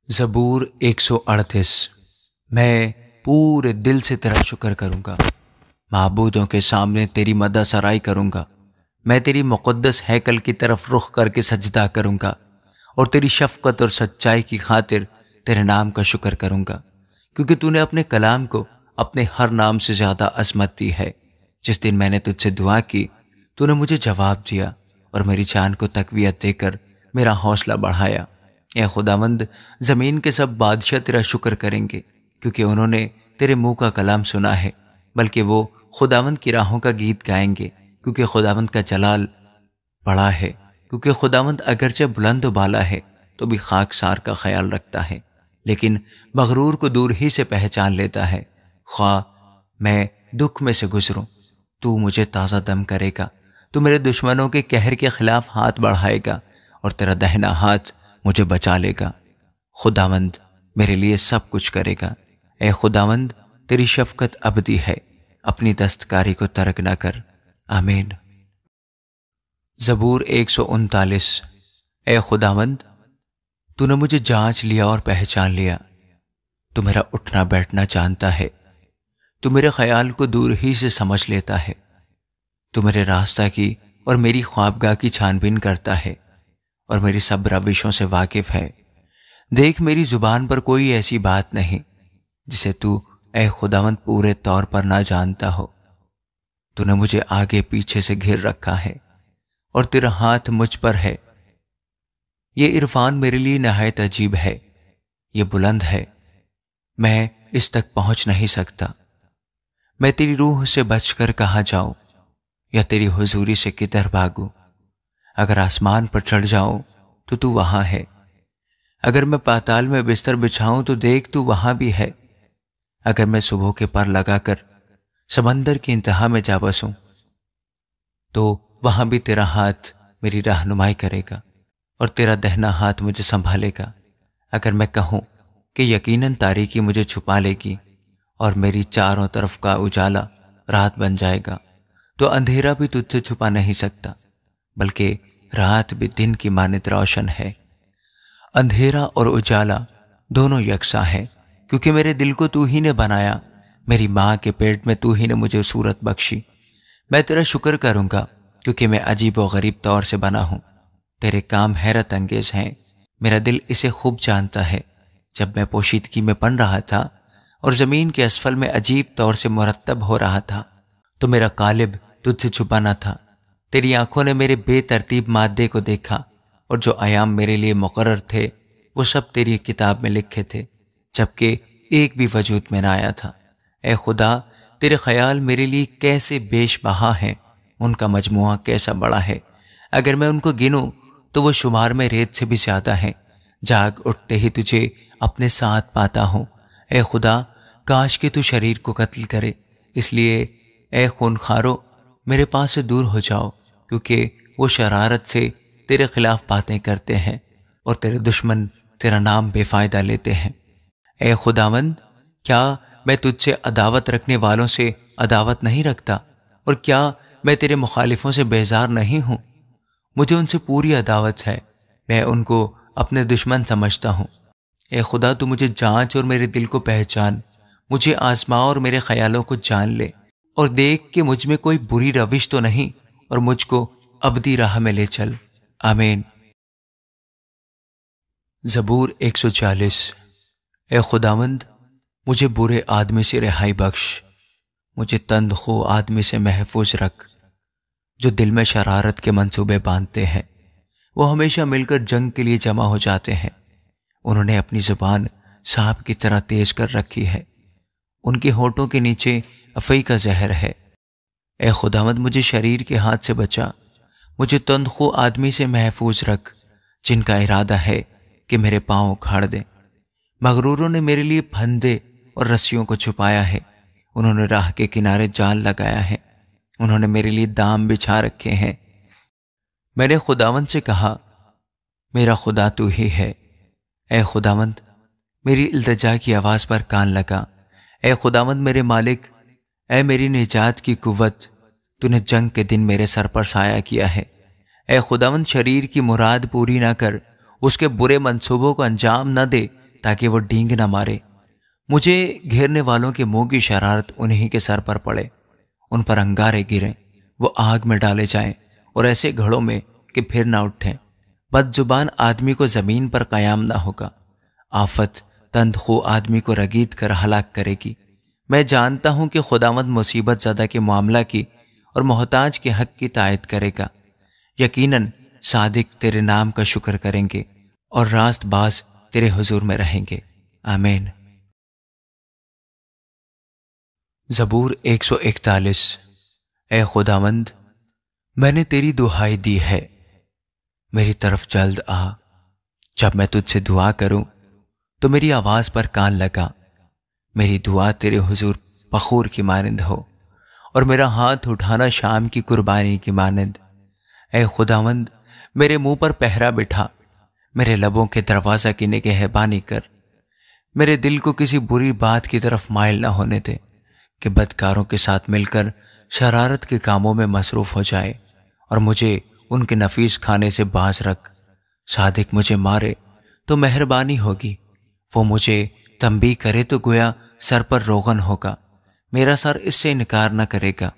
زبور 138۔ میں پورے دل سے تیرا شکر کروں گا، معبودوں کے سامنے تیری مدح سرائی کروں گا۔ میں تیری مقدس ہیکل کی طرف رخ کر کے سجدہ کروں گا اور تیری شفقت اور سچائی کی خاطر تیرے نام کا شکر کروں گا، کیونکہ تو نے اپنے کلام کو اپنے ہر نام سے زیادہ عظمت دی ہے۔ جس دن میں نے تجھ سے دعا کی تو نے مجھے جواب دیا اور میری جان کو تقویت دے کر میرا حوصلہ بڑھایا۔ اے خداوند، زمین کے سب بادشاہ تیرا شکر کریں گے، کیونکہ انہوں نے تیرے منہ کا کلام سنا ہے، بلکہ وہ خداوند کی راہوں کا گیت گائیں گے، کیونکہ خداوند کا جلال بڑا ہے۔ کیونکہ خداوند اگرچہ بلند و بالا ہے تو بھی خاکسار کا خیال رکھتا ہے، لیکن مغرور کو دور ہی سے پہچان لیتا ہے۔ خواہ میں دکھ میں سے گزروں تو مجھے تازہ دم کرے گا، تو میرے دشمنوں کے قہر کے خلاف ہاتھ بڑھائے گا اور تیرا دہنا ہاتھ مجھے بچا لے گا۔ خداوند میرے لیے سب کچھ کرے گا۔ اے خداوند، تیری شفقت ابدی ہے، اپنی دستکاری کو ترک نہ کر۔ آمین۔ زبور 139۔ اے خداوند، تو نے مجھے جانچ لیا اور پہچان لیا، تو میرا اٹھنا بیٹھنا جانتا ہے، تو میرے خیال کو دور ہی سے سمجھ لیتا ہے، تو میرے راستہ کی اور میری خوابگاہ کی چھان بین کرتا ہے اور میری سب روشوں سے واقف ہے۔ دیکھ، میری زبان پر کوئی ایسی بات نہیں جسے تو اے خداوند پورے طور پر نہ جانتا ہو۔ تو نے مجھے آگے پیچھے سے گھیر رکھا ہے اور تیرا ہاتھ مجھ پر ہے۔ یہ عرفان میرے لیے نہایت عجیب ہے، یہ بلند ہے، میں اس تک پہنچ نہیں سکتا۔ میں تیری روح سے بچ کر کہاں جاؤں یا تیری حضوری سے کدھر بھاگوں؟ اگر آسمان پر چڑھ جاؤں تو وہاں ہے، اگر میں پاتال میں بستر بچھاؤں تو دیکھ تو وہاں بھی ہے۔ اگر میں صبح کے پر لگا کر سمندر کی انتہا میں جا بسوں تو وہاں بھی تیرا ہاتھ میری رہنمائی کرے گا اور تیرا دہنا ہاتھ مجھے سنبھالے گا۔ اگر میں کہوں کہ یقیناً تاریکی مجھے چھپا لے گی اور میری چاروں طرف کا اجالا رات بن جائے گا، تو اندھیرا بھی تجھ سے چھپا نہیں سکتا، بلکہ رات بھی دن کی مانند روشن ہے۔ اندھیرا اور اجالا دونوں یکساں ہیں، کیونکہ میرے دل کو تو ہی نے بنایا، میری ماں کے پیٹ میں تو ہی نے مجھے صورت بخشی۔ میں تیرا شکر کروں گا، کیونکہ میں عجیب و غریب طور سے بنا ہوں۔ تیرے کام حیرت انگیز ہیں، میرا دل اسے خوب جانتا ہے۔ جب میں پوشیدگی میں بن رہا تھا اور زمین کے اسفل میں عجیب طور سے مرتب ہو رہا تھا، تو میرا قالب تجھ سے چھپا نہ تھا۔ تیری آنکھوں نے میرے بے ترتیب مادے کو دیکھا، اور جو ایام میرے لیے مقرر تھے وہ سب تیری کتاب میں لکھے تھے، جبکہ ایک بھی وجود میں نہ آیا تھا۔ اے خدا، تیرے خیال میرے لیے کیسے بیش بہا ہیں، ان کا مجموعہ کیسا بڑا ہے۔ اگر میں ان کو گنوں تو وہ شمار میں ریت سے بھی زیادہ ہیں۔ جاگ اٹھتے ہی تجھے اپنے ساتھ پاتا ہوں۔ اے خدا، کاش کہ تو شریر کو قتل کرے، اس لیے اے خونخوارو میرے پاس سے دور ہو جاؤ، کیونکہ وہ شرارت سے تیرے خلاف باتیں کرتے ہیں اور تیرے دشمن تیرا نام بے فائدہ لیتے ہیں۔ اے خداوند، کیا میں تجھ سے عداوت رکھنے والوں سے عداوت نہیں رکھتا، اور کیا میں تیرے مخالفوں سے بیزار نہیں ہوں؟ مجھے ان سے پوری عداوت ہے، میں ان کو اپنے دشمن سمجھتا ہوں۔ اے خدا، تو مجھے جانچ اور میرے دل کو پہچان، مجھے آزما اور میرے خیالوں کو جان لے، اور دیکھ کہ مجھ میں کوئی بری روش تو نہیں، اور مجھ کو ابدی راہ میں لے چل۔ آمین۔ زبور 140۔ اے خداوند، مجھے برے آدمی سے رہائی بخش، مجھے تند خو آدمی سے محفوظ رکھ، جو دل میں شرارت کے منصوبے باندھتے ہیں۔ وہ ہمیشہ مل کر جنگ کے لیے جمع ہو جاتے ہیں، انہوں نے اپنی زبان سانپ کی طرح تیز کر رکھی ہے، ان کے ہونٹوں کے نیچے افعی کا زہر ہے۔ اے خداوند، مجھے شریر کے ہاتھ سے بچا، مجھے تند خو آدمی سے محفوظ رکھ، جن کا ارادہ ہے کہ میرے پاؤں اکھاڑ دیں۔ مغروروں نے میرے لیے پھندے اور رسیوں کو چھپایا ہے، انہوں نے راہ کے کنارے جال لگایا ہے، انہوں نے میرے لیے دام بچھا رکھے ہیں۔ میں نے خداوند سے کہا، میرا خدا تو ہی ہے۔ اے خداوند، میری التجا کی آواز پر کان لگا۔ اے خداوند میرے مالک، اے میری نجات کی قوت، تو نے جنگ کے دن میرے سر پر سایہ کیا ہے۔ اے خداوند، شریر کی مراد پوری نہ کر، اس کے برے منصوبوں کو انجام نہ دے، تاکہ وہ ڈینگ نہ مارے۔ مجھے گھیرنے والوں کے منہ کی شرارت انہی کے سر پر پڑے، ان پر انگارے گریں، وہ آگ میں ڈالے جائیں اور ایسے گھڑوں میں کہ پھر نہ اٹھیں۔ بد زبان آدمی کو زمین پر قیام نہ ہوگا، آفت تند خو آدمی کو رگید کر ہلاک کرے گی۔ میں جانتا ہوں کہ خداوند مصیبت زدہ کے معاملہ کی اور محتاج کے حق کی تائید کرے گا۔ یقیناً صادق تیرے نام کا شکر کریں گے اور راست باز تیرے حضور میں رہیں گے۔ آمین۔ زبور 141۔ اے خداوند، میں نے تیری دہائی دی ہے، میری طرف جلد آ۔ جب میں تجھ سے دعا کروں تو میری آواز پر کان لگا۔ میری دعا تیرے حضور بخور کی مانند ہو اور میرا ہاتھ اٹھانا شام کی قربانی کی مانند۔ اے خداوند، میرے منہ پر پہرا بٹھا، میرے لبوں کے دروازہ کی نگہبانی کر۔ میرے دل کو کسی بری بات کی طرف مائل نہ ہونے دے کہ بدکاروں کے ساتھ مل کر شرارت کے کاموں میں مصروف ہو جائے، اور مجھے ان کے نفیس کھانے سے باز رکھ۔ صادق مجھے مارے تو مہربانی ہوگی، وہ مجھے تنبیہ کرے تو گویا سر پر روغن ہوگا۔ میرا سر اس سے انکار نہ کرے گا،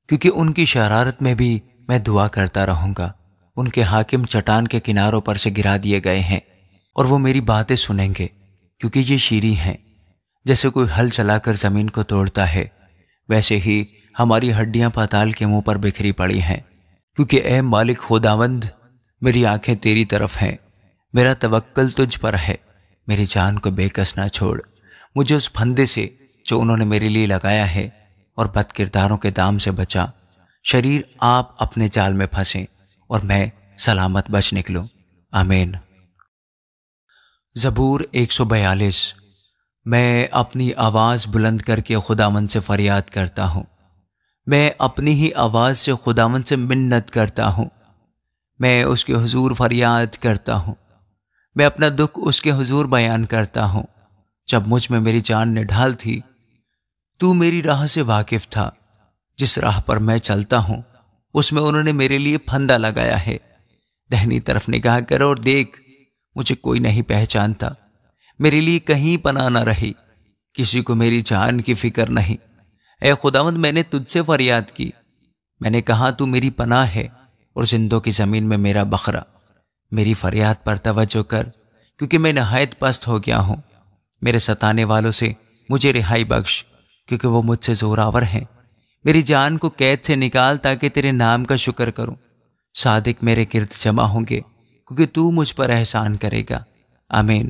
کیونکہ ان کی شرارت میں بھی میں دعا کرتا رہوں گا۔ ان کے حاکم چٹان کے کناروں پر سے گرا دیے گئے ہیں، اور وہ میری باتیں سنیں گے، کیونکہ یہ شیریں ہیں۔ جیسے کوئی ہل چلا کر زمین کو توڑتا ہے، ویسے ہی ہماری ہڈیاں پاتال کے منہ پر بکھری پڑی ہیں۔ کیونکہ اے مالک خداوند، میری آنکھیں تیری طرف ہیں، میرا توکل تجھ پر ہے۔ میری جان کو بے کس نہ چھوڑ، مجھے اس پھندے سے جو انہوں نے میرے لیے لگایا ہے، اور بد کرداروں کے دام سے بچا۔ شریر آپ اپنے جال میں پھنسیں اور میں سلامت بچ نکلوں۔ آمین۔ زبور 142۔ میں اپنی آواز بلند کر کے خداوند سے فریاد کرتا ہوں، میں اپنی ہی آواز سے خداوند سے منت کرتا ہوں۔ میں اس کے حضور فریاد کرتا ہوں، میں اپنا دکھ اس کے حضور بیان کرتا ہوں۔ جب مجھ میں میری جان نڈھال تھی، تو میری راہ سے واقف تھا۔ جس راہ پر میں چلتا ہوں، اس میں انہوں نے میرے لیے پھندا لگایا ہے۔ دہنی طرف نگاہ کر اور دیکھ، مجھے کوئی نہیں پہچانتا۔ میرے لیے کہیں پناہ نہ رہی، کسی کو میری جان کی فکر نہیں۔ اے خداوند، میں نے تجھ سے فریاد کی، میں نے کہا تو میری پناہ ہے اور زندوں کی زمین میں میرا بخرا۔ میری فریاد پر توجہ کر، کیونکہ میں نہایت پست ہو گیا ہوں۔ میرے ستانے والوں سے مجھے رہائی بخش، کیونکہ وہ مجھ سے زوراور ہیں۔ میری جان کو قید سے نکال تاکہ تیرے نام کا شکر کروں۔ صادق میرے گرد جمع ہوں گے، کیونکہ تو مجھ پر احسان کرے گا۔ آمین۔